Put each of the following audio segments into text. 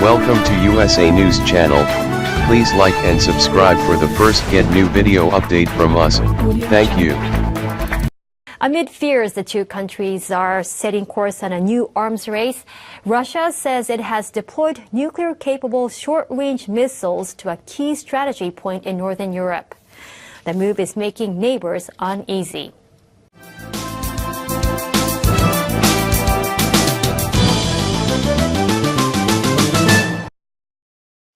Welcome to USA News Channel. Please like and subscribe for the first get new video update from us. Thank you. Amid fears the two countries are setting course on a new arms race, Russia says it has deployed nuclear-capable short-range missiles to a key strategy point in northern Europe. The move is making neighbors uneasy.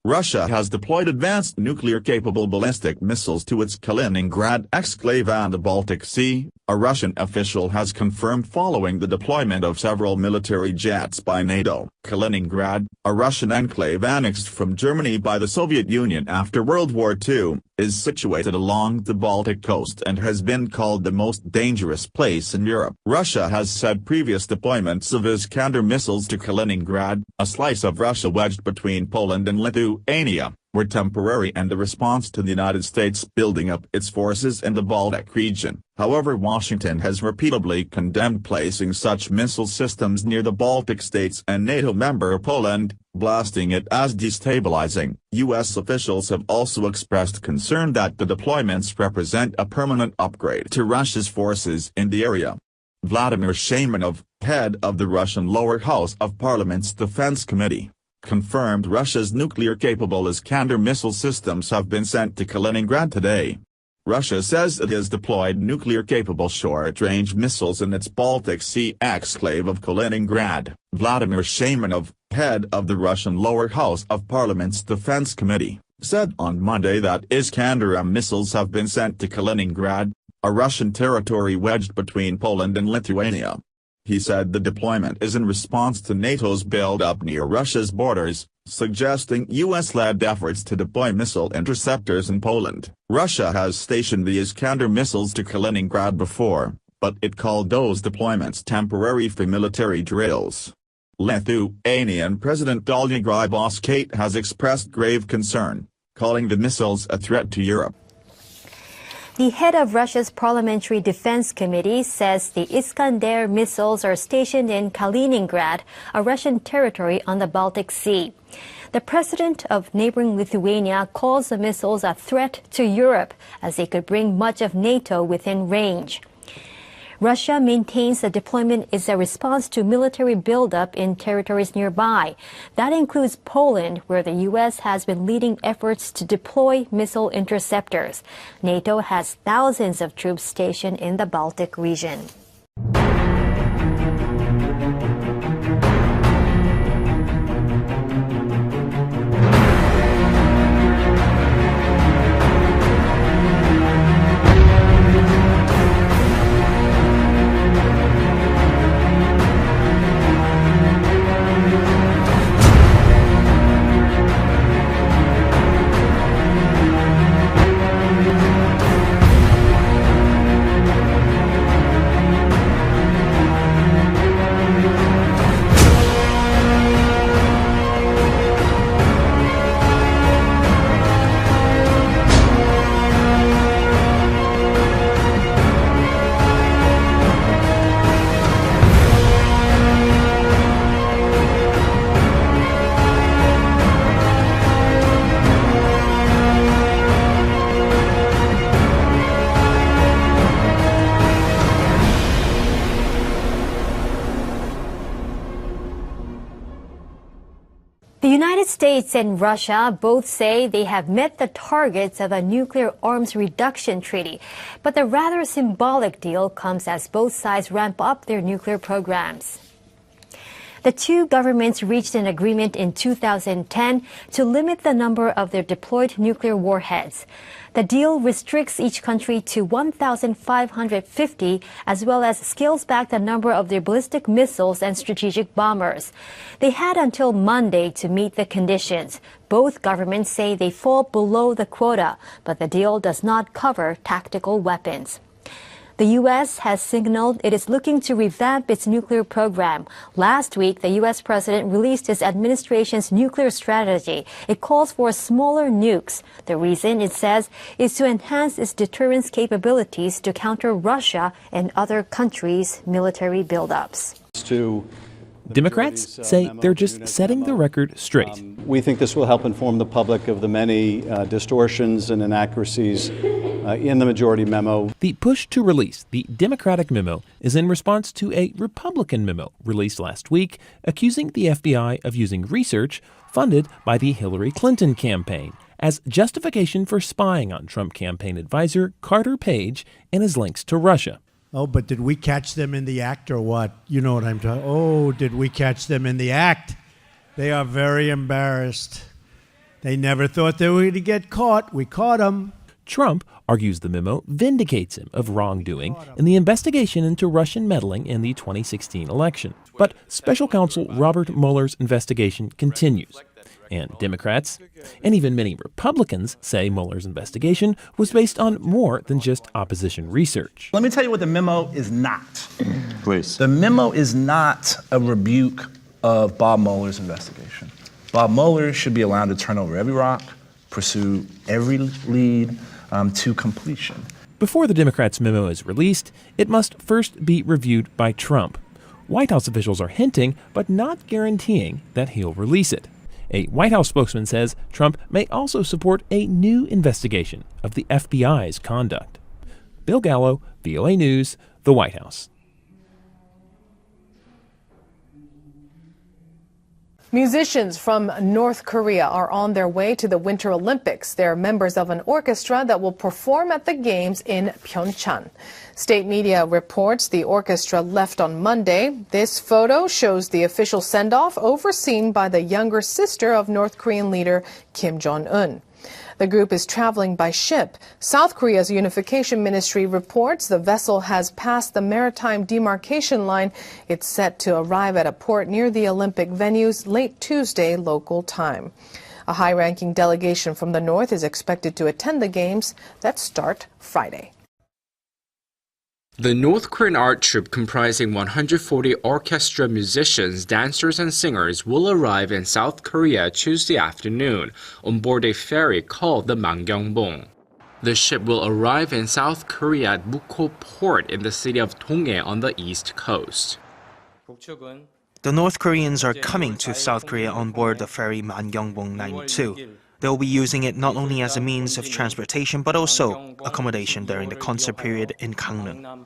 Russia has deployed advanced nuclear-capable ballistic missiles to its Kaliningrad exclave and the Baltic Sea, a Russian official has confirmed following the deployment of several military jets by NATO. Kaliningrad, a Russian enclave annexed from Germany by the Soviet Union after World War II, is situated along the Baltic coast and has been called the most dangerous place in Europe. Russia has said previous deployments of Iskander missiles to Kaliningrad, a slice of Russia wedged between Poland and Lithuania, were temporary and a response to the United States building up its forces in the Baltic region. However, Washington has repeatedly condemned placing such missile systems near the Baltic states and NATO member Poland, blasting it as destabilizing. U.S. officials have also expressed concern that the deployments represent a permanent upgrade to Russia's forces in the area. Vladimir Shaymanov, head of the Russian lower house of Parliament's Defense Committee, confirmed Russia's nuclear-capable Iskander missile systems have been sent to Kaliningrad today. Russia says it has deployed nuclear-capable short-range missiles in its Baltic Sea exclave of Kaliningrad. Vladimir Shaymanov, head of the Russian lower house of Parliament's Defense Committee, said on Monday that Iskander missiles have been sent to Kaliningrad, a Russian territory wedged between Poland and Lithuania. He said the deployment is in response to NATO's build-up near Russia's borders, suggesting U.S.-led efforts to deploy missile interceptors in Poland. Russia has stationed the Iskander missiles to Kaliningrad before, but it called those deployments temporary for military drills. Lithuanian President Dalia Grybauskaitė has expressed grave concern, calling the missiles a threat to Europe. The head of Russia's Parliamentary Defense Committee says the Iskander missiles are stationed in Kaliningrad, a Russian territory on the Baltic Sea. The president of neighboring Lithuania calls the missiles a threat to Europe, as they could bring much of NATO within range. Russia maintains the deployment is a response to military buildup in territories nearby. That includes Poland, where the U.S. has been leading efforts to deploy missile interceptors. NATO has thousands of troops stationed in the Baltic region. The United States and Russia both say they have met the targets of a nuclear arms reduction treaty, but the rather symbolic deal comes as both sides ramp up their nuclear programs. The two governments reached an agreement in 2010 to limit the number of their deployed nuclear warheads. The deal restricts each country to 1,550, as well as scales back the number of their ballistic missiles and strategic bombers. They had until Monday to meet the conditions. Both governments say they fall below the quota, but the deal does not cover tactical weapons. The U.S. has signaled it is looking to revamp its nuclear program. Last week, the U.S. president released his administration's nuclear strategy. It calls for smaller nukes. The reason, it says, is to enhance its deterrence capabilities to counter Russia and other countries' military buildups. To Democrats say they're just setting the record straight. We think this will help inform the public of the many distortions and inaccuracies in the majority memo. The push to release the Democratic memo is in response to a Republican memo released last week accusing the FBI of using research funded by the Hillary Clinton campaign as justification for spying on Trump campaign advisor Carter Page and his links to Russia. Oh, but did we catch them in the act or what? You know what I'm talking. Oh, did we catch them in the act? They are very embarrassed. They never thought they were going to get caught. We caught them. Trump argues the memo vindicates him of wrongdoing in the investigation into Russian meddling in the 2016 election. But special counsel Robert Mueller's investigation continues. And Democrats, and even many Republicans, say Mueller's investigation was based on more than just opposition research. Let me tell you what the memo is not. Please. The memo is not a rebuke of Bob Mueller's investigation. Bob Mueller should be allowed to turn over every rock, pursue every lead to completion. Before the Democrats' memo is released, it must first be reviewed by Trump. White House officials are hinting, but not guaranteeing, that he'll release it. A White House spokesman says Trump may also support a new investigation of the FBI's conduct. Bill Gallo, VOA News, the White House. Musicians from North Korea are on their way to the Winter Olympics. They're members of an orchestra that will perform at the Games in Pyeongchang. State media reports the orchestra left on Monday. This photo shows the official send-off overseen by the younger sister of North Korean leader Kim Jong-un. The group is traveling by ship. South Korea's unification ministry reports the vessel has passed the maritime demarcation line. It's set to arrive at a port near the Olympic venues late Tuesday local time. A high-ranking delegation from the north is expected to attend the games that start Friday. The North Korean art troupe comprising 140 orchestra musicians, dancers and singers will arrive in South Korea Tuesday afternoon on board a ferry called the Mangyongbong. The ship will arrive in South Korea at Mukho Port in the city of Donghae on the east coast. The North Koreans are coming to South Korea on board the ferry Mangyongbong 92. They'll be using it not only as a means of transportation but also accommodation during the concert period in Gangneung.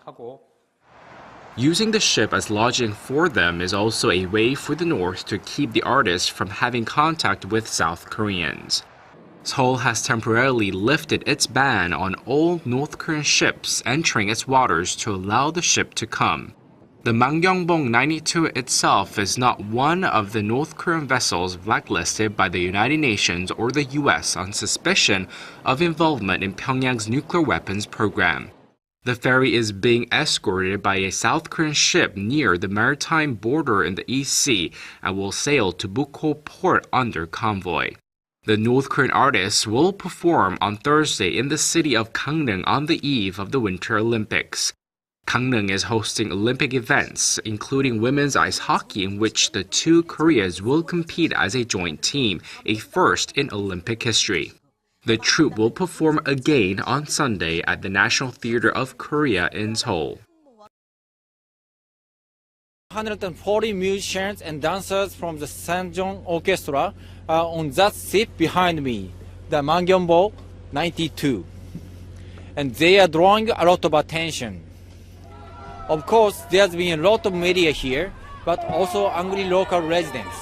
Using the ship as lodging for them is also a way for the North to keep the artists from having contact with South Koreans. Seoul has temporarily lifted its ban on all North Korean ships entering its waters to allow the ship to come. The Mangyongbong 92 itself is not one of the North Korean vessels blacklisted by the United Nations or the U.S. on suspicion of involvement in Pyongyang's nuclear weapons program. The ferry is being escorted by a South Korean ship near the maritime border in the East Sea and will sail to Mukho Port under convoy. The North Korean artists will perform on Thursday in the city of Gangneung on the eve of the Winter Olympics. Gangneung is hosting Olympic events, including women's ice hockey, in which the two Koreas will compete as a joint team, a first in Olympic history. The troupe will perform again on Sunday at the National Theatre of Korea in Seoul. 140 musicians and dancers from the Sanjong Orchestra are on that ship behind me, the Mangyongbong 92. And they are drawing a lot of attention. Of course, there's been a lot of media here, but also angry local residents.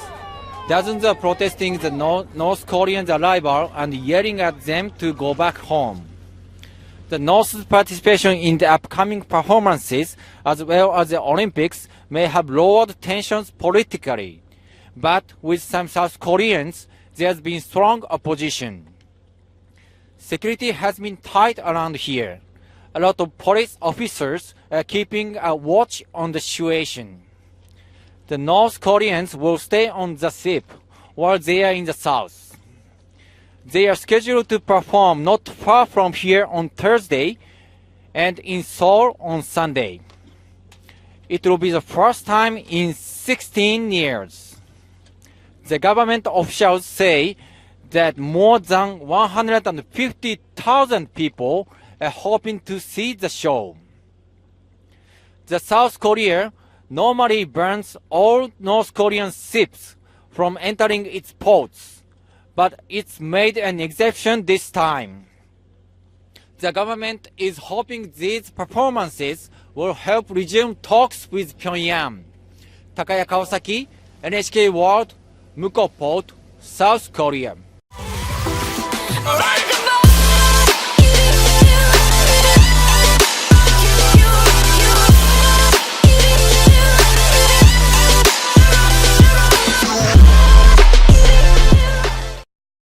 Dozens are protesting the North Koreans' arrival and yelling at them to go back home. The North's participation in the upcoming performances, as well as the Olympics, may have lowered tensions politically. But with some South Koreans, there's been strong opposition. Security has been tight around here. A lot of police officers are keeping a watch on the situation. The North Koreans will stay on the ship while they are in the south. They are scheduled to perform not far from here on Thursday and in Seoul on Sunday. It will be the first time in 16 years. The government officials say that more than 150,000 people are hoping to see the show. The South Korea normally bans all North Korean ships from entering its ports, but it's made an exception this time. The government is hoping these performances will help resume talks with Pyongyang. Takaya Kawasaki, NHK World, Muko Port, South Korea. Right.